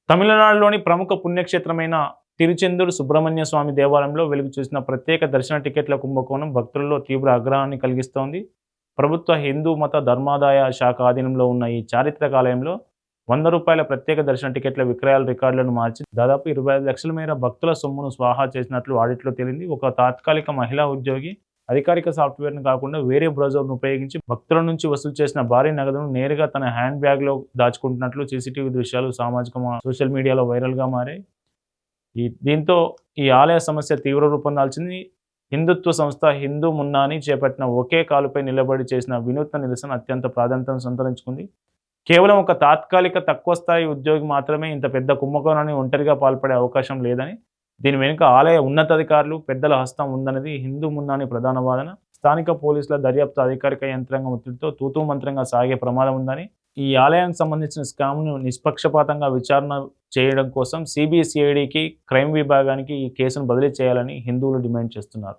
తమిళనాడులోని ప్రముఖ పుణ్యక్షేత్రమైన తిరుచెందూరు సుబ్రహ్మణ్య స్వామి దేవాలయంలో వెలుగు చూసిన ప్రత్యేక దర్శన టికెట్ల కుంభకోణం భక్తులలో తీవ్ర ఆగ్రహాన్ని కలిగిస్తోంది. ప్రభుత్వ హిందూ మత ధర్మాదాయ శాఖ ఆధీనంలో ఉన్న ఈ చారిత్రక ఆలయంలో రూ. 100 ప్రత్యేక దర్శన టికెట్ల విక్రయాల రికార్డులను మార్చి దాదాపు 25 లక్షల మేర భక్తుల సొమ్మును స్వాహా చేసినట్లు ఆడిట్లో తేలింది. ఒక తాత్కాలిక మహిళా ఉద్యోగి అధికారిక సాఫ్ట్వేర్ను కాకుండా వేరే బ్రౌజర్ను ఉపయోగించి భక్తుల నుంచి వసూలు చేసిన భారీ నగదును నేరుగా తన హ్యాండ్ బ్యాగ్లో దాచుకుంటున్నట్లు సీసీటీవీ దృశ్యాలు సోషల్ మీడియాలో వైరల్గా మారాయి. దీంతో ఈ ఆలయ సమస్య తీవ్ర రూపం దాల్చింది. హిందుత్వ సంస్థ హిందూ మున్నాని చేపట్టిన ఒకే కాలుపై నిలబడి చేసిన వినూత్న నిరసన అత్యంత ప్రాధాన్యతను సంతరించుకుంది. కేవలం ఒక తాత్కాలిక తక్కువ స్థాయి ఉద్యోగి మాత్రమే ఇంత పెద్ద కుంభకోణాన్ని ఒంటరిగా పాల్పడే అవకాశం లేదని, దీని వెనుక ఆలయ ఉన్నతాధికారులు పెద్దల హస్తం ఉందనేది హిందూ మున్నాని ప్రధాన వాదన. స్థానిక పోలీసుల దర్యాప్తు అధికారిక యంత్రాంగం ఒత్తిడితో తూతూ మంత్రంగా సాగే ప్రమాదం ఉందని, ఈ ఆలయానికి సంబంధించిన స్కామ్ను నిష్పక్షపాతంగా విచారణ చేయడం కోసం సిబిసిఐడికి, క్రైమ్ విభాగానికి ఈ కేసును బదిలీ చేయాలని హిందువులు డిమాండ్ చేస్తున్నారు.